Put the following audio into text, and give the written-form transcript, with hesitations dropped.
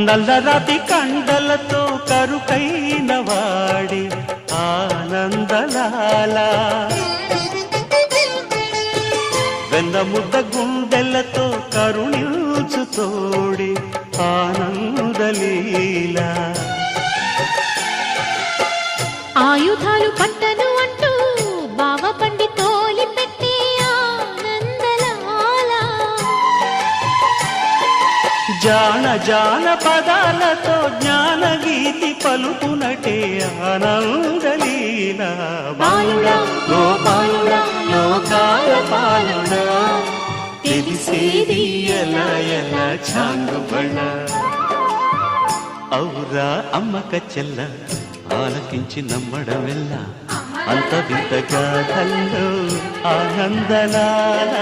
నల్లరాతి కండలతో కరుకైన వాడి ఆనందలాల వెన్నముద్ద గుండెలతో కరుణించు తోడి ఆనందలీల ఆయుధాలు పట్టను అంటూ బావ పండి తోలి పెట్టే ఆనందలాల జాన జాన పదాలతో జ్ఞానగీతి పలుకునటే ఆనందలీల బాలుడా గోపాలుడా లోకాల పాలుడా తెలిసేది ఎలా ఎలా చాంగుబళ్ళ ఔరా అమ్మక చెల్ల ఆలకించి నమ్మడమెల్ల అంత వింత గాథల్లో ఆనందలాల